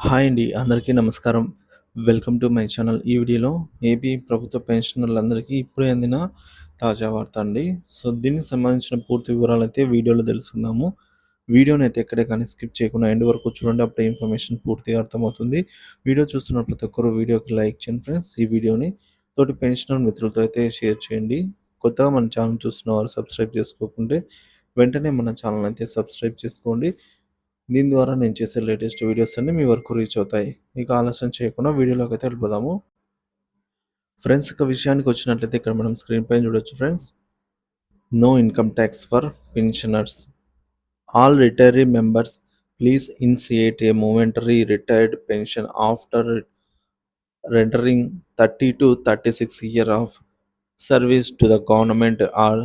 Hi అండి. అందరికీ నమస్కారం. Welcome to my channel. ఈ వీడియోలో ఏపీ ప్రభుత్వ పెన్షనర్లందరికీ ఇప్పుడే అందిన తాజా వార్త అండి. దీనికి సంబంధించిన పూర్తి వివరాలైతే వీడియోలో తెలుసుకుందాము. వీడియోనైతే ఎక్కడే కానీ స్కిప్ చేయకుండా ఎండ్ వరకు చూడండి. అప్పుడే ఇన్ఫర్మేషన్ పూర్తిగా అర్థమవుతుంది. వీడియో చూస్తున్న ప్రతి ఒక్కరు వీడియోకి లైక్ చేయండి ఫ్రెండ్స్. ఈ వీడియోని తోటి పెన్షనర్ మిత్రులతో అయితే షేర్ చేయండి. కొత్తగా మన ఛానల్ చూస్తున్న వారు సబ్స్క్రైబ్ చేసుకోకుంటే వెంటనే మన ఛానల్ అయితే సబ్స్క్రైబ్ చేసుకోండి. దీని ద్వారా నేను చేసే లేటెస్ట్ వీడియోస్ అన్నీ మీ వరకు రీచ్ అవుతాయి. ఇక ఆలస్యం చేయకుండా వీడియోలోకి అయితే వెళ్ళిపోదాము. ఫ్రెండ్స్, ఇక విషయానికి వచ్చినట్లయితే ఇక్కడ మనం స్క్రీన్ పైన చూడొచ్చు friends. No income tax for pensioners. All retiree members please initiate a momentary retired pension after rendering 30 to 36 year of service to the government or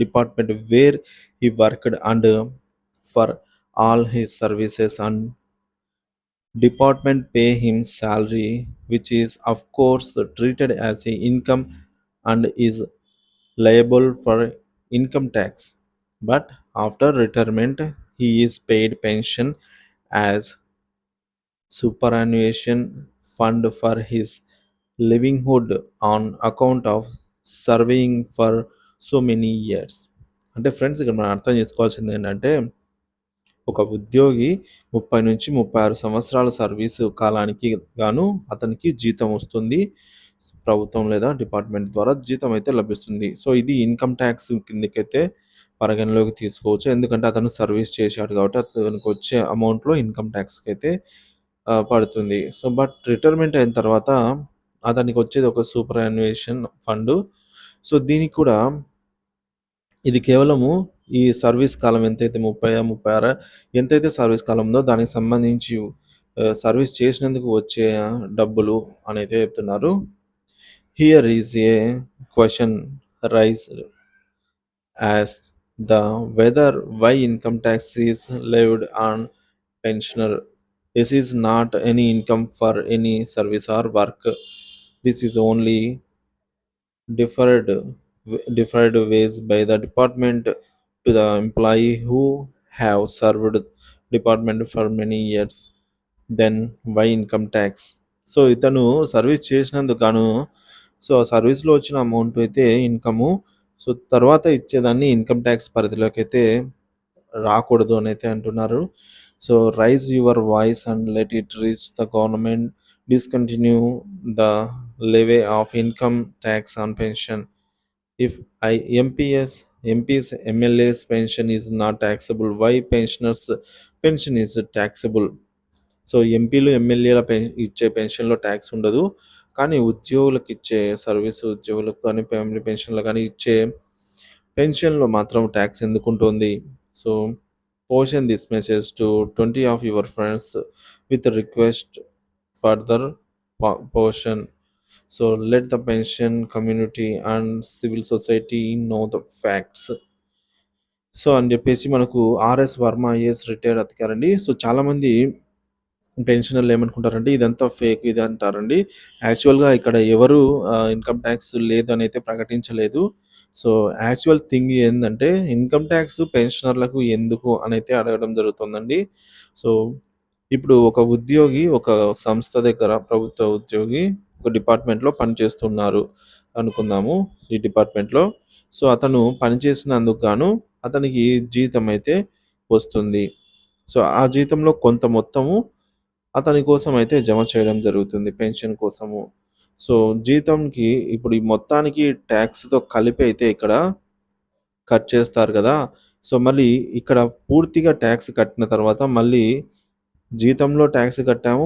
department where he worked, and for all his services and department pay him salary, which is of course treated as a income and is liable for income tax. But after retirement he is paid pension as superannuation fund for his livelihood on account of surveying for so many years. అంటే friends, ఇక్కడ మనం అర్థం చేసుకోవాల్సింది ఏంటంటే, ఒక ఉద్యోగి 30 నుంచి 36 సంవత్సరాల సర్వీసు కాలానికి గాను అతనికి జీతం వస్తుంది. ప్రభుత్వం లేదా డిపార్ట్మెంట్ ద్వారా జీతం అయితే లభిస్తుంది. సో ఇది ఇన్కమ్ ట్యాక్స్ కిందకైతే పరిగణలోకి తీసుకోవచ్చు. ఎందుకంటే అతను సర్వీస్ చేశాడు కాబట్టి అతనికి వచ్చే అమౌంట్లో ఇన్కమ్ ట్యాక్స్కి అయితే పడుతుంది. సో బట్ రిటైర్మెంట్ అయిన తర్వాత అతనికి వచ్చేది ఒక సూపర్ యాన్యుయేషన్ ఫండ్. సో దీనికి కూడా ఇది కేవలము ఈ సర్వీస్ కాలం ఎంతైతే 36 ఎంతైతే సర్వీస్ కాలం ఉందో దానికి సంబంధించి సర్వీస్ చేసినందుకు వచ్చే డబ్బులు అనేది చెప్తున్నారు. Here is a question raise as the whether why income tax is levied on pensioner. This is not any income for any service or work. This is only deferred deferred ways by the department to the employee who have served department for many years. Then why income tax? So ఇతను service చేసినందుకు గాను so ఆ సర్వీస్లో వచ్చిన amount అయితే income. So తర్వాత ఇచ్చేదాన్ని income tax పరిధిలోకి అయితే రాకూడదు అని అయితే అంటున్నారు. So raise your voice and let it reach the government, discontinue the levy of income tax on pension. If MPs MLAs pension is not taxable, why pensioners pension is taxable? So ఎంపీలు ఎమ్మెల్యేల ఇచ్చే పెన్షన్లో tax ఉండదు, కానీ ఉద్యోగులకు ఇచ్చే service ఉద్యోగులకు కానీ family పెన్షన్లు కానీ ఇచ్చే పెన్షన్లో మాత్రం ట్యాక్స్ ఎందుకు ఉంటుంది? So portion this message to 20 of your friends with a request further portion. So let the pension community and civil society know the facts. So అని చెప్పేసి మనకు ఆర్ఎస్ వర్మ ఐఏఎస్ రిటైర్డ్ అధికారండి. సో చాలామంది పెన్షనర్లు ఏమనుకుంటారంటే ఇదంతా ఫేక్ ఇది అంటారండి. యాక్చువల్గా ఇక్కడ ఎవరు ఇన్కమ్ ట్యాక్స్ లేదని అయితే ప్రకటించలేదు. సో యాక్చువల్ థింగ్ ఏంటంటే ఇన్కమ్ ట్యాక్స్ పెన్షనర్లకు ఎందుకు అని అయితే అడగడం జరుగుతుందండి. సో ఇప్పుడు ఒక ఉద్యోగి ఒక సంస్థ దగ్గర ప్రభుత్వ ఉద్యోగి ఒక డిపార్ట్మెంట్లో పనిచేస్తున్నారు అనుకుందాము. ఈ డిపార్ట్మెంట్లో సో అతను పనిచేసినందుకు గాను అతనికి జీతం అయితే వస్తుంది. సో ఆ జీతంలో కొంత మొత్తము అతని కోసం అయితే జమ చేయడం జరుగుతుంది పెన్షన్ కోసము. సో జీతంకి ఇప్పుడు ఈ మొత్తానికి ట్యాక్స్‌తో కలిపి అయితే ఇక్కడ కట్ చేస్తారు కదా! సో మళ్ళీ ఇక్కడ పూర్తిగా ట్యాక్స్ కట్టిన తర్వాత మళ్ళీ జీతంలో ట్యాక్స్ కట్టాము,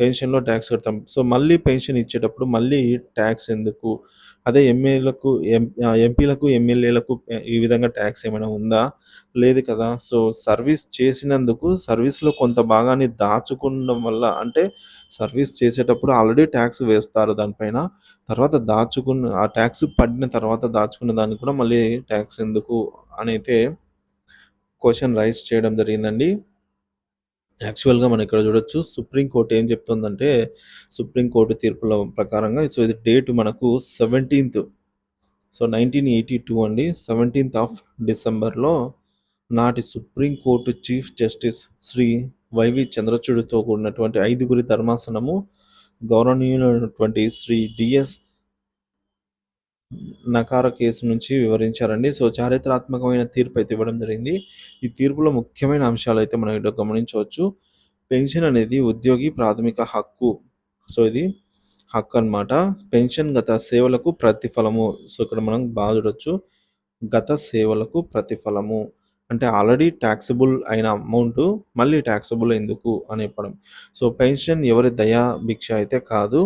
పెన్షన్‌లో ట్యాక్స్ కడతాం. సో మళ్ళీ పెన్షన్ ఇచ్చేటప్పుడు మళ్ళీ ట్యాక్స్ ఎందుకు? అదే ఎంపీలకు, ఎమ్మెల్యేలకు ఈ విధంగా ట్యాక్స్ ఏమైనా ఉందా? లేదు కదా! సో సర్వీస్ చేసినందుకు సర్వీస్‌లో కొంత భాగాన్ని దాచుకోవడం వల్ల, అంటే సర్వీస్ చేసేటప్పుడు ఆల్రెడీ ట్యాక్స్ వేస్తారు దానిపైన. తర్వాత ఆ ట్యాక్స్ పడిన తర్వాత దాచుకున్న దానికి కూడా మళ్ళీ ట్యాక్స్ ఎందుకు అనైతే క్వెషన్ రైజ్ చేయడం జరిగిందండి. యాక్చువల్‌గా మనం ఇక్కడ చూడొచ్చు సుప్రీంకోర్టు ఏం చెప్తుందంటే, సుప్రీంకోర్టు తీర్పుల ప్రకారంగా సో ఇది డేట్ మనకు 17థ్ 1982 అండి. 17th ఆఫ్ డిసెంబర్‌లో నాటి supreme court chief justice Shri Y V చంద్రచూడ్‌తో కూడినటువంటి 5గురి ధర్మాసనము గౌరవనీయులైనటువంటి శ్రీ డిఎస్ నకార కేసు నుంచి వివరించారండి. సో, చారిత్రాత్మకమైన తీర్పయితే ఇవ్వడం జరిగింది. ఈ తీర్పులో ముఖ్యమైన అంశాలైతే మనం ఈడ గమనించవచ్చు. పెన్షన్ అనేది ఉద్యోగి ప్రాథమిక హక్కు. సో, ఇది హక్కనమాట. పెన్షన్ గత సేవలకు ప్రతిఫలము. సో, ఇక్కడ మనం బాగా చూడొచ్చు. గత సేవలకు ప్రతిఫలము. అంటే ఆల్రెడీ టాక్సబుల్ అయిన అమౌంటు మళ్ళీ టాక్సబుల్ ఎందుకు అని చెప్పడం. సో, పెన్షన్ ఎవరి దయా భిక్ష అయితే కాదు.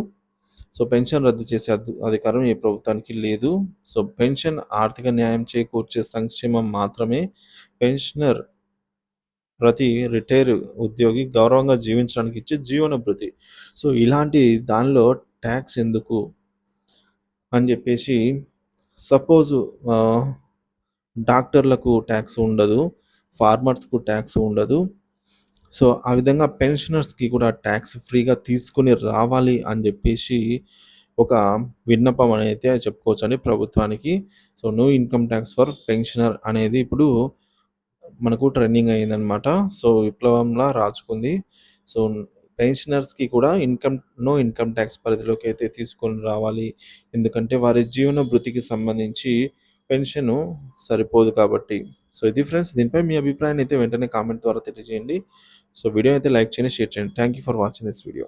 సో, పెన్షన్ రద్దు చేసే అధికారం ఏ ప్రభుత్వానికి లేదు. సో, పెన్షన్ ఆర్థిక న్యాయం చేకూర్చే సంక్షేమం మాత్రమే. పెన్షనర్ ప్రతి రిటైర్ ఉద్యోగి గౌరవంగా జీవించడానికి ఇచ్చే జీవనభృతి. సో, ఇలాంటి దానిలో ట్యాక్స్ ఎందుకు అని జెప్పేసి సపోజు డాక్టర్లకు ట్యాక్స్ ఉండదు. ఫార్మర్స్‌కు ట్యాక్స్ ఉండదు. సో, ఆ విధంగా పెన్షనర్స్‌కి కూడా ట్యాక్స్ ఫ్రీగా తీసుకొని రావాలి అని జెప్పేసి ఒక విన్నపం అనైతే చెప్పుకోవచ్చండి ప్రభుత్వానికి. So, no income tax for pensioner అనేది ఇప్పుడు మనకు ట్రెండింగ్ అయిందనమాట. సో, విప్లవంలా రాజుకుంది. సో, పెన్షనర్స్‌కి కూడా నో ఇన్‌కమ్ ట్యాక్స్ పరిధిలోకి అయితే తీసుకొని రావాలి. ఎందుకంటే వారి జీవన భృతికి సంబంధించి పెన్షను సరిపోదు కాబట్టి. సో, ఇది ఫ్రెండ్స్. దీనిపై మీ అభిప్రాయాన్ని అయితే వెంటనే కామెంట్ ద్వారా తెలియజేయండి. సో, వీడియో అయితే లైక్ చేయండి, షేర్ చేయండి. Thank you for watching this video.